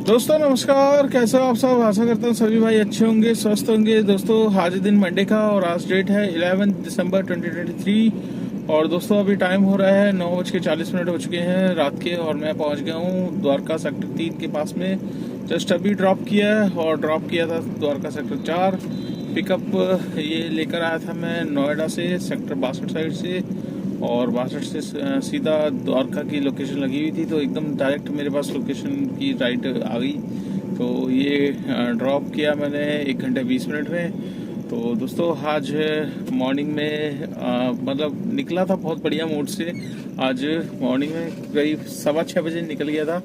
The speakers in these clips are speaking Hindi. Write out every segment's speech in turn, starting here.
दोस्तों नमस्कार, कैसे हो आप सब। आशा करता हूँ सभी भाई अच्छे होंगे, स्वस्थ होंगे। दोस्तों आज दिन मंडे का और आज डेट है 11 दिसंबर 2023। और दोस्तों अभी टाइम हो रहा है 9:40 हो चुके हैं रात के, और मैं पहुंच गया हूँ द्वारका सेक्टर 3 के पास में। जस्ट अभी ड्रॉप किया है, और ड्रॉप किया था द्वारका सेक्टर 4। पिकअप ये लेकर आया था मैं नोएडा से, सेक्टर 62 साइड से, और 62 से सीधा द्वारका की लोकेशन लगी हुई थी, तो एकदम डायरेक्ट मेरे पास लोकेशन की राइट आ गई। तो ये ड्रॉप किया मैंने 1 घंटे 20 मिनट में। तो दोस्तों आज मॉर्निंग में मतलब निकला था बहुत बढ़िया मूड से। आज मॉर्निंग में करीब 6:15 निकल गया था।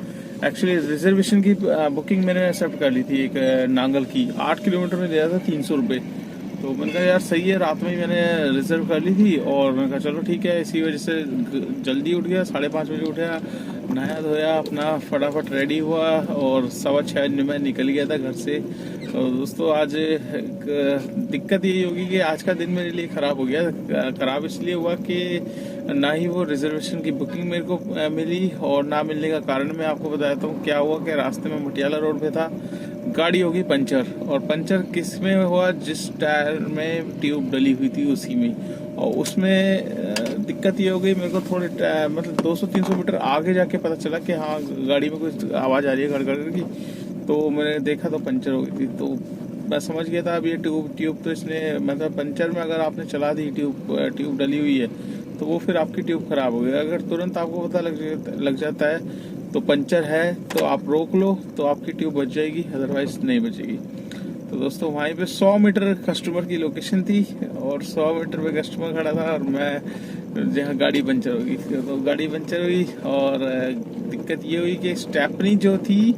एक्चुअली रिजर्वेशन की बुकिंग मैंने एक्सेप्ट कर ली थी, एक नांगल की 8 किलोमीटर में दिया था 300 रुपये। तो मैंने कहा यार सही है, रात में ही मैंने रिजर्व कर ली थी, और मैंने कहा चलो ठीक है। इसी वजह से जल्दी उठ गया, 5:30 बजे उठा, नहाया धोया, अपना फटाफट रेडी हुआ, और 6:15 में निकल गया था घर से। तो दोस्तों आज एक दिक्कत यही होगी कि आज का दिन मेरे लिए ख़राब हो गया। ख़राब इसलिए हुआ कि ना ही वो रिजर्वेशन की बुकिंग मेरे को मिली, और ना मिलने का कारण मैं आपको बताता हूँ क्या हुआ। कि रास्ते में मटियाला रोड पे था, गाड़ी होगी पंचर। और पंचर किस में हुआ? जिस टायर में ट्यूब डली हुई थी उसी में। और उसमें दिक्कत ये हो गई, मेरे को थोड़े मतलब 200-300 मीटर आगे जाके पता चला कि हाँ गाड़ी में कुछ आवाज़ आ रही है गड़गड़ की। तो मैंने देखा तो पंचर हो गई थी। तो मैं समझ गया था अब ये ट्यूब तो इसने, मतलब पंचर में अगर आपने चला दी ट्यूब डली हुई है तो वो फिर आपकी ट्यूब खराब हो गई। अगर तुरंत आपको पता लग जाता है तो पंचर है तो आप रोक लो तो आपकी ट्यूब बच जाएगी, अदरवाइज नहीं बचेगी। तो दोस्तों वहीं पे 100 मीटर कस्टमर की लोकेशन थी, और 100 मीटर पे कस्टमर खड़ा था, और मैं जहाँ गाड़ी पंचर होगी। तो गाड़ी पंचर हुई, और दिक्कत ये हुई कि स्टेपनी जो थी,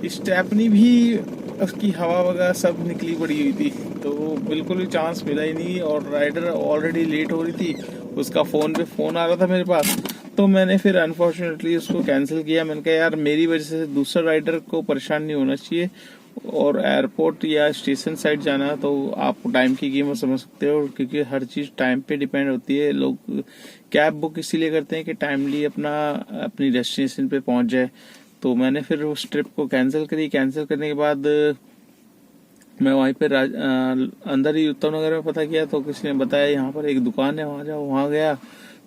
स्टेपनी भी उसकी हवा वगैरह सब निकली पड़ी हुई थी। तो बिल्कुल भी चांस मिला ही नहीं, और राइडर ऑलरेडी लेट हो रही थी, उसका फ़ोन आ रहा था मेरे पास। तो मैंने फिर अनफॉर्चुनेटली उसको कैंसिल किया। मैंने कहा यार मेरी वजह से दूसरा राइडर को परेशान नहीं होना चाहिए, और एयरपोर्ट या स्टेशन साइड जाना तो आप टाइम की कीमत समझ सकते हो, क्योंकि हर चीज़ टाइम पे डिपेंड होती है। लोग कैब बुक इसीलिए करते हैं कि टाइमली अपनी डेस्टिनेशन पे पहुंच जाए। तो मैंने फिर उस ट्रिप को कैंसिल करी। कैंसिल करने के बाद मैं वहीं पे अंदर ही उत्तम नगर में पता किया, तो किसी ने बताया यहाँ पर एक दुकान है, वहाँ जाओ। वहाँ गया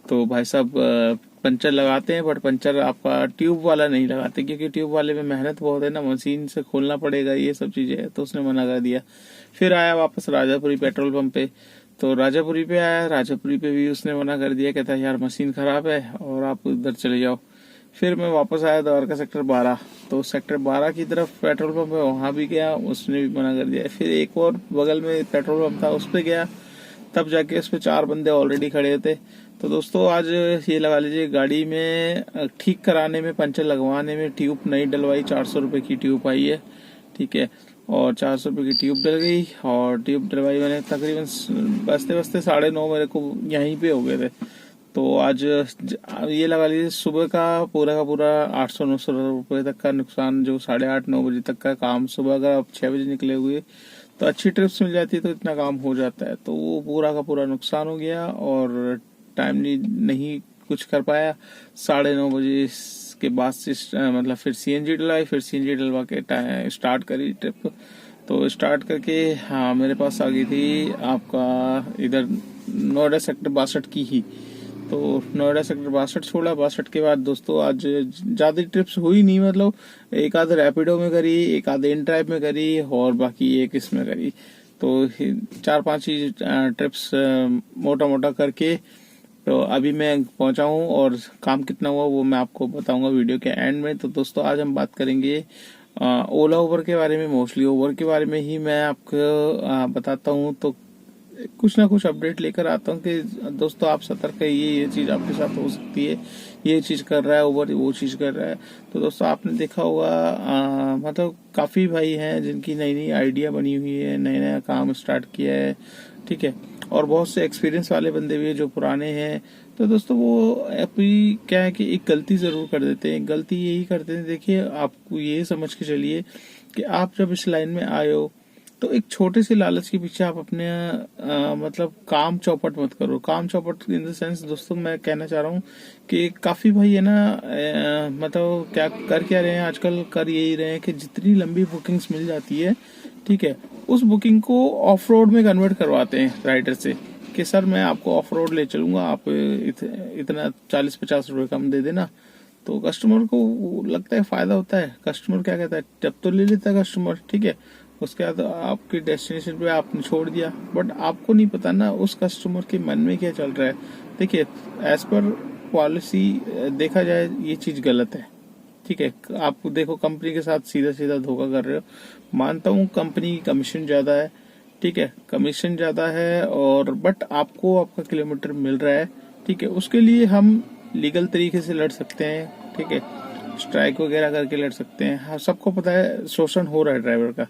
तो भाई साहब पंचर लगाते हैं, बट पंचर आपका ट्यूब वाला नहीं लगाते, क्योंकि ट्यूब वाले में मेहनत बहुत है ना, मशीन से खोलना पड़ेगा, ये सब चीज़ें है। तो उसने मना कर दिया। फिर आया वापस राजापुरी पेट्रोल पंप पे। तो राजापुरी पे आया, राजापुरी पे भी उसने मना कर दिया, कहता है यार मशीन खराब है और आप उधर चले जाओ। फिर मैं वापस आया द्वारका सेक्टर 12। तो सेक्टर 12 की तरफ पेट्रोल पंप है, वहाँ भी गया, उसने भी मना कर दिया। फिर एक और बगल में पेट्रोल पंप था, उस पर गया, तब जाके उस पर 4 बंदे ऑलरेडी खड़े थे। तो दोस्तों आज ये लगा लीजिए, गाड़ी में ठीक कराने में, पंचर लगवाने में ट्यूब नहीं डलवाई, 400 रुपये की ट्यूब आई है, ठीक है। और 400 रुपये की ट्यूब डल गई, और ट्यूब डलवाई मैंने तकरीबन बजते बजते 9:30 मेरे को यहीं पे हो गए थे। तो आज ये लगा लीजिए सुबह का पूरा 800-900 रुपये तक का नुकसान, जो 8:30-9 बजे तक का काम, सुबह अगर आप 6 बजे निकले हुए तो अच्छी ट्रिप्स मिल जाती है तो इतना काम हो जाता है। तो वो पूरा का पूरा नुकसान हो गया, और टाइमली नहीं कुछ कर पाया। 9:30 बजे के बाद से मतलब फिर सीएनजी डलवाई, फिर सीएनजी डलवा के स्टार्ट करी ट्रिप। तो स्टार्ट करके हाँ मेरे पास आ गई थी आपका इधर नोएडा सेक्टर 62 की ही। तो नोएडा सेक्टर 62 छोड़ा। 62 के बाद दोस्तों आज ज़्यादा ट्रिप्स हुई नहीं, मतलब एक आध रैपिडो में करी, एक आध इन ड्राइव में करी, और बाकी एक इसमें करी। तो 4-5 ही ट्रिप्स मोटा मोटा करके तो अभी मैं पहुंचा हूँ, और काम कितना हुआ वो मैं आपको बताऊंगा वीडियो के एंड में। तो दोस्तों आज हम बात करेंगे ओला उबर के बारे में। मोस्टली उबर के बारे में ही मैं आपको बताता हूँ। तो कुछ ना कुछ अपडेट लेकर आता हूँ कि दोस्तों आप सतर्क रहिए, ये चीज़ आपके साथ हो सकती है, ये चीज़ कर रहा है उबर, वो चीज़ कर रहा है। तो दोस्तों आपने देखा होगा मतलब काफ़ी भाई हैं जिनकी नई नई आइडिया बनी हुई है, नया नया काम स्टार्ट किया है, ठीक है। और बहुत से एक्सपीरियंस वाले बंदे भी हैं जो पुराने हैं। तो दोस्तों वो अपनी क्या है कि एक गलती ज़रूर कर देते हैं। गलती यही करते हैं, देखिए आपको ये समझ के चलिए कि आप जब इस लाइन में आए हो, तो एक छोटे से लालच के पीछे आप अपने मतलब काम चौपट मत करो। काम चौपट इन द सेंस दोस्तों मैं कहना चाह रहा हूँ कि काफी भाई है ना मतलब क्या रहे हैं आजकल, कर यही रहे हैं कि जितनी लंबी बुकिंग्स मिल जाती है, ठीक है, उस बुकिंग को ऑफ रोड में कन्वर्ट करवाते हैं राइडर से कि सर मैं आपको ऑफ रोड ले चलूंगा, आप इतना 40-50 रुपए कम दे देना। तो कस्टमर को लगता है फायदा होता है, कस्टमर क्या कहता है, जब तो ले लेता है कस्टमर, ठीक है, उसके बाद आपकी डेस्टिनेशन पे आपने छोड़ दिया, बट आपको नहीं पता ना उस कस्टमर के मन में क्या चल रहा है। देखिए एज पर पॉलिसी देखा जाए ये चीज गलत है, ठीक है। आप देखो कंपनी के साथ सीधा सीधा धोखा कर रहे हो। मानता हूँ कंपनी की कमीशन ज्यादा है, ठीक है, कमीशन ज्यादा है, और बट आपको आपका किलोमीटर मिल रहा है, ठीक है, उसके लिए हम लीगल तरीके से लड़ सकते हैं, ठीक है, स्ट्राइक वगैरह करके लड़ सकते हैं। हाँ सबको पता है शोषण हो रहा है ड्राइवर का,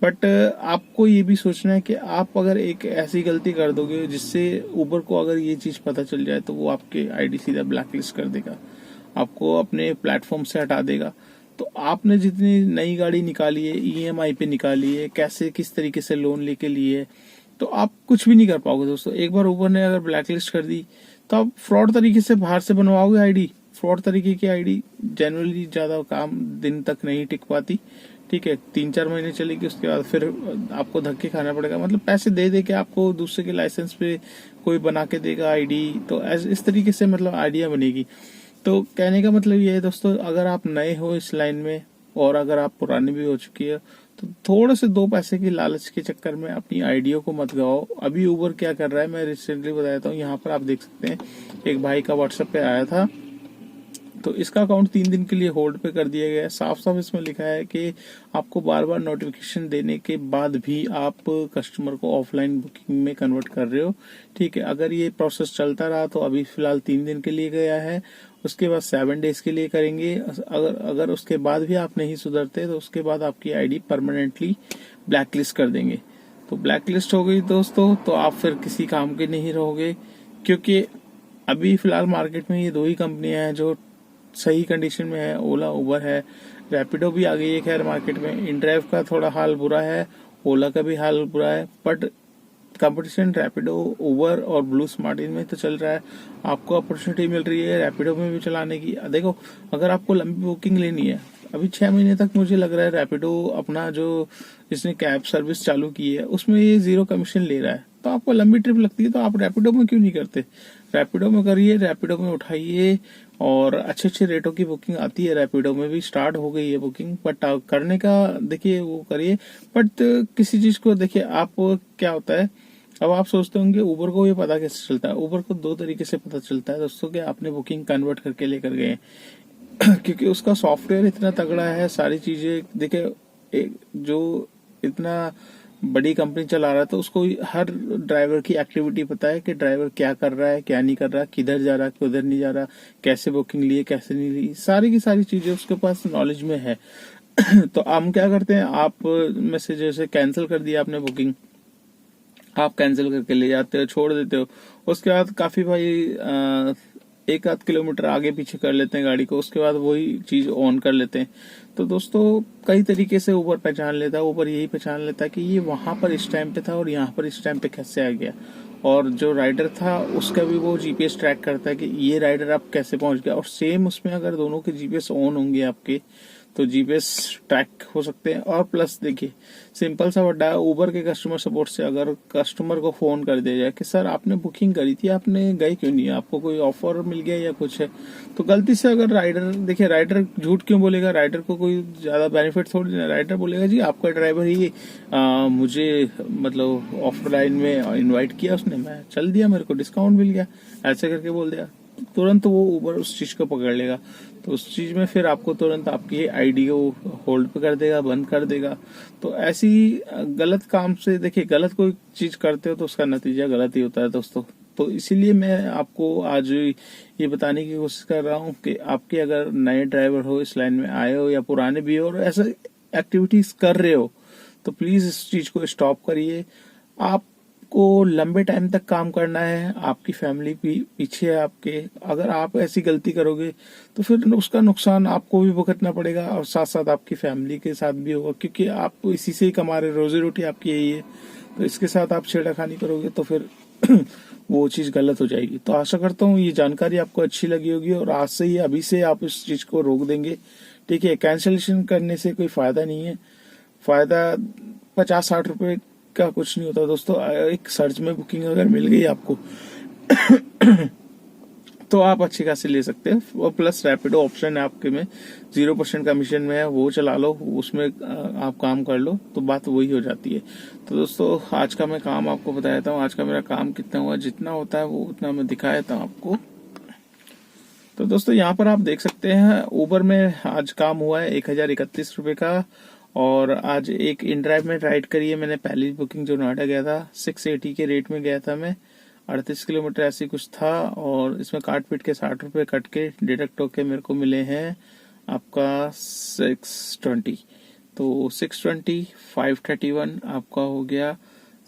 बट आपको ये भी सोचना है कि आप अगर एक ऐसी गलती कर दोगे जिससे उबर को अगर ये चीज पता चल जाए तो वो आपके आईडी सीधा ब्लैकलिस्ट कर देगा, आपको अपने प्लेटफॉर्म से हटा देगा। तो आपने जितनी नई गाड़ी निकाली है, ईएमआई पे निकाली है, कैसे किस तरीके से लोन लेके लिए, तो आप कुछ भी नहीं कर पाओगे दोस्तों। एक बार उबर ने अगर ब्लैकलिस्ट कर दी तो आप फ्रॉड तरीके से बाहर से बनवाओगे आईडी। फ्रॉड तरीके की आईडी जनरली ज्यादा काम दिन तक नहीं टिक पाती, ठीक है, 3-4 महीने चलेगी, उसके बाद फिर आपको धक्के खाना पड़ेगा, मतलब पैसे दे दे के आपको दूसरे के लाइसेंस पे कोई बना के देगा आईडी, तो इस तरीके से मतलब आइडिया बनेगी। तो कहने का मतलब ये है दोस्तों, अगर आप नए हो इस लाइन में और अगर आप पुरानी भी हो चुकी है तो थोड़े से 2 पैसे की लालच के चक्कर में अपनी आइडिया को मत गवाओ। अभी उबर क्या कर रहा है मैं रिसेंटली बताया था, यहाँ पर आप देख सकते हैं एक भाई का व्हाट्सएप पे आया था, तो इसका अकाउंट 3 दिन के लिए होल्ड पे कर दिया गया है। साफ साफ इसमें लिखा है कि आपको बार बार नोटिफिकेशन देने के बाद भी आप कस्टमर को ऑफलाइन बुकिंग में कन्वर्ट कर रहे हो, ठीक है। अगर ये प्रोसेस चलता रहा तो अभी फिलहाल 3 दिन के लिए गया है, उसके बाद 7 डेज के लिए करेंगे। अगर उसके बाद भी आप नहीं सुधरते तो उसके बाद आपकी आईडी परमानेंटली ब्लैकलिस्ट कर देंगे। तो ब्लैकलिस्ट हो गई दोस्तों तो आप फिर किसी काम के नहीं रहोगे, क्योंकि अभी फिलहाल मार्केट में ये 2 ही कंपनियां हैं जो सही कंडीशन में है, ओला उबर है। रैपिडो भी आ गई है खैर मार्केट में। इनड्राइव का थोड़ा हाल बुरा है, ओला का भी हाल बुरा है, बट कंपटीशन रैपिडो उबर और ब्लू स्मार्ट में तो चल रहा है। आपको अपॉर्चुनिटी मिल रही है रैपिडो में भी चलाने की। देखो अगर आपको लंबी बुकिंग लेनी है, अभी 6 महीने तक मुझे लग रहा है रैपिडो अपना जो इसने कैब सर्विस चालू की है उसमें ये 0 कमीशन ले रहा है। तो आपको लंबी ट्रिप लगती है तो आप रैपिडो में क्यों नहीं करते, रैपिडो में करिए, रैपिडो में उठाइए, और अच्छे अच्छे रेटों की बुकिंग आती है। रैपिडो में भी स्टार्ट हो गई है बुकिंग, बट करने का देखिए वो करिए। बट किसी चीज को देखिए आप क्या होता है, अब आप सोचते होंगे उबर को ये पता कैसे चलता है। उबर को 2 तरीके से पता चलता है दोस्तों कि आपने बुकिंग कन्वर्ट करके लेकर गए क्योंकि उसका सॉफ्टवेयर इतना तगड़ा है, सारी चीजें देखिए, जो इतना बड़ी कंपनी चला रहा है तो उसको हर ड्राइवर की एक्टिविटी पता है कि ड्राइवर क्या कर रहा है, क्या नहीं कर रहा, किधर जा रहा है, किधर नहीं जा रहा, कैसे बुकिंग ली है, कैसे नहीं ली, सारी की सारी चीजें उसके पास नॉलेज में है। तो हम क्या करते हैं, आप में से जैसे कैंसिल कर दिया आपने बुकिंग, आप कैंसिल करके ले जाते हो, छोड़ देते हो, उसके बाद काफी भाई 1-8 किलोमीटर आगे पीछे कर लेते हैं गाड़ी को, उसके बाद वही चीज ऑन कर लेते हैं। तो दोस्तों कई तरीके से ऊबर पहचान लेता है, ऊबर यही पहचान लेता है कि ये वहां पर इस टाइम पे था और यहाँ पर इस टाइम पे कैसे आ गया, और जो राइडर था उसका भी वो जीपीएस ट्रैक करता है कि ये राइडर आप कैसे पहुंच गया। और सेम उसमें अगर दोनों के जीपीएस ऑन होंगे आपके तो जीपीएस ट्रैक हो सकते हैं। और प्लस देखिए सिंपल सा बड़ा उबर के कस्टमर सपोर्ट से अगर कस्टमर को फोन कर दिया जाए कि सर आपने बुकिंग करी थी, आपने गए क्यों नहीं, आपको कोई ऑफर मिल गया या कुछ है, तो गलती से अगर राइडर, देखिए राइडर झूठ क्यों बोलेगा, राइडर को कोई ज्यादा बेनिफिट थोड़ी ना, राइडर बोलेगा जी आपका ड्राइवर ही मुझे मतलब ऑफर लाइन में इन्वाइट किया उसने, मैं चल दिया, मेरे को डिस्काउंट मिल गया, ऐसे करके बोल दिया, तुरंत वो उबर उस चीज को पकड़ लेगा। तो उस चीज में फिर आपको तुरंत आपकी आईडी को होल्ड पे कर देगा, बंद कर देगा। तो ऐसी गलत काम से देखिए, गलत कोई चीज करते हो तो उसका नतीजा गलत ही होता है दोस्तों। तो इसीलिए मैं आपको आज ये बताने की कोशिश कर रहा हूँ कि आपके अगर नए ड्राइवर हो, इस लाइन में आए हो या पुराने भी हो और ऐसा एक्टिविटीज कर रहे हो, तो प्लीज इस चीज को स्टॉप करिए। आप आपको लंबे टाइम तक काम करना है, आपकी फैमिली पीछे है आपके, अगर आप ऐसी गलती करोगे तो फिर उसका नुकसान आपको भी भुगतना पड़ेगा और साथ साथ आपकी फैमिली के साथ भी होगा, क्योंकि आप इसी से ही कमा रहे, रोजी रोटी आपकी यही है। तो इसके साथ आप छेड़खानी करोगे तो फिर वो चीज गलत हो जाएगी। तो आशा करता हूँ ये जानकारी आपको अच्छी लगी होगी और आज से ही अभी से आप इस चीज को रोक देंगे। ठीक है, कैंसिलेशन करने से कोई फायदा नहीं है, फायदा 50-60 रुपए का कुछ नहीं होता दोस्तों। एक सर्च में बुकिंग अगर मिल गई आपको तो आप अच्छी खासी ले सकते हैं। और प्लस रैपिडो ऑप्शन है आपके में, 0% कमीशन में है, वो चला लो, उसमें आप काम कर लो, तो बात वही हो जाती है। तो दोस्तों आज का मैं काम आपको बता देता हूँ, आज का मेरा काम कितना हुआ, जितना होता है वो उतना मैं दिखा देता हूँ आपको। तो दोस्तों यहाँ पर आप देख सकते हैं उबर में आज काम हुआ है 1031 रुपए का। और आज एक इनड्राइव में राइड करी है मैंने, पहली बुकिंग जो नोएडा गया था 680 के रेट में गया था मैं, 38 किलोमीटर ऐसी कुछ था। और इसमें काट पीट के 60 रुपए कट के डिडक्ट होके मेरे को मिले हैं आपका 620। तो 620 531 आपका हो गया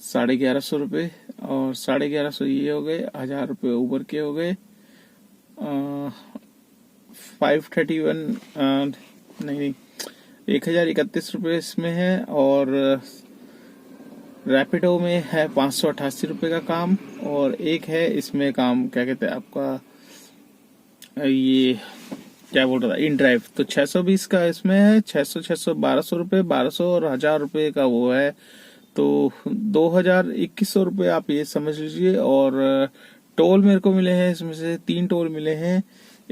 1150 रुपये, और 1150 ये हो गए, 1000 रुपये उबर के हो गए, 531 नहीं 1031 रुपये इसमें है। और रैपिडो में है 588 रुपये का काम। और एक है इसमें काम, क्या कहते हैं आपका, ये क्या बोल रहा था, इन ड्राइव, तो 620 का इसमें है, 600 1200 रुपये, 1200 और 1000 रुपये का वो है, तो 2100 रुपये आप ये समझ लीजिए। और टोल मेरे को मिले हैं, इसमें से 3 टोल मिले हैं।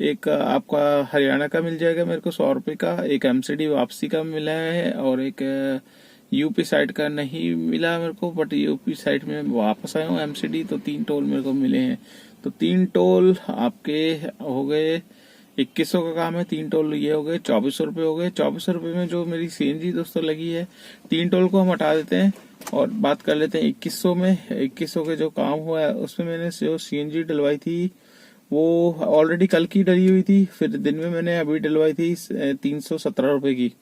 एक आपका हरियाणा का मिल जाएगा मेरे को 100 रुपये का, एक एमसीडी वापसी का मिला है, और एक यूपी साइड का नहीं मिला मेरे को, बट यूपी साइड में वापस आया हूँ एमसीडी, तो 3 टोल मेरे को मिले हैं। तो 3 टोल आपके हो गए 2100 का काम है, 3 टोल ये हो गए 2400 रुपये हो गए। 2400 रुपये में जो मेरी सीएनजी दोस्तों लगी है, 3 टोल को हम हटा देते हैं और बात कर लेते हैं 2100 में। 2100 के जो काम हुआ है उसमें मैंने जो सीएनजी डलवाई थी वो ऑलरेडी कल की डली हुई थी, फिर दिन में मैंने अभी डलवाई थी 317 रुपए की।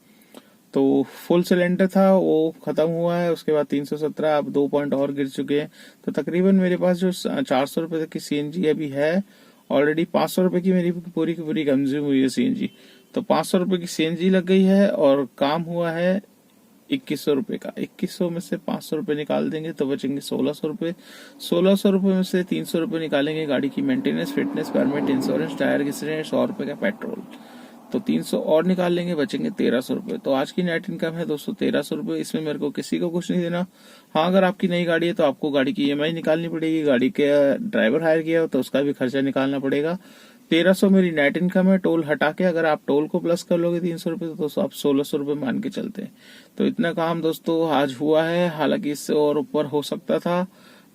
तो फुल सिलेंडर था वो खत्म हुआ है, उसके बाद 317, अब 2 पॉइंट और गिर चुके हैं। तो तकरीबन मेरे पास जो 400 रुपए तक की सीएनजी अभी है, ऑलरेडी 500 रुपए की मेरी पूरी की पूरी कंज्यूम हुई है सीएनजी। तो 500 रुपए की सीएनजी लग गई है और काम हुआ है 2100 रुपए का। 2100 में से 500 रुपए निकाल देंगे तो बचेंगे 1600 रुपए। 1600 रुपए में से 300 रुपए निकालेंगे गाड़ी की maintenance, fitness, permit, insurance, tyre घिसने, 100 रुपए का पेट्रोल, तो 300 और निकाल लेंगे, बचेंगे 1300 रुपए। तो आज की नेट इनकम है दोस्तों 1300 रुपए। इसमें मेरे को किसी को कुछ नहीं देना। हाँ, अगर आपकी नई गाड़ी है तो आपको गाड़ी की ईएमआई निकालनी पड़ेगी, गाड़ी के ड्राइवर हायर किया हो तो उसका भी खर्चा निकालना पड़ेगा। 1300 मेरी नेट इनकम है, टोल हटा के। अगर आप टोल को प्लस कर लोगे 300 रुपए तो आप 1600 रुपए मान के चलते हैं। तो इतना काम दोस्तों आज हुआ है, हालांकि इससे और ऊपर हो सकता था,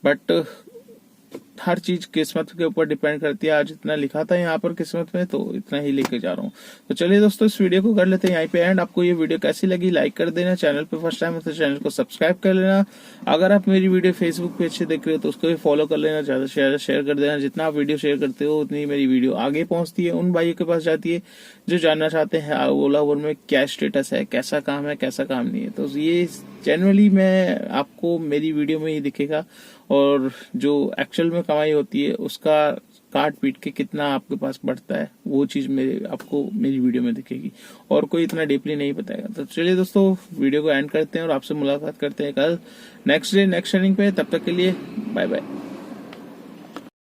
बट हर चीज किस्मत के ऊपर डिपेंड करती है। आज इतना लिखा था यहाँ पर किस्मत में, तो इतना ही लेके जा रहा हूँ। तो चलिए दोस्तों इस वीडियो को कर लेते हैं यहीं पे एंड। आपको ये वीडियो कैसी लगी लाइक कर देना, चैनल पे फर्स्ट टाइम है तो चैनल को सब्सक्राइब कर लेना। अगर आप मेरी वीडियो फेसबुक पे अच्छे देख रहे हो तो उसको भी फॉलो कर लेना, ज्यादा से ज्यादा शेयर कर देना। जितना आप वीडियो शेयर करते हो उतनी मेरी वीडियो आगे पहुंचती है, उन भाइयों के पास जाती है जो जानना चाहते हैं ओला उबर में क्या स्टेटस है, कैसा काम है, कैसा काम नहीं है। तो ये जनरली मैं आपको मेरी वीडियो में ही दिखेगा, और जो एक्चुअल में कमाई होती है उसका काट पीट के कितना आपके पास बढ़ता है वो चीज मेरे आपको मेरी वीडियो में दिखेगी, और कोई इतना डीपली नहीं बताएगा। तो चलिए दोस्तों वीडियो को एंड करते हैं और आपसे मुलाकात करते हैं कल नेक्स्ट डे नेक्स्ट रनिंग पे। तब तक के लिए बाय बाय।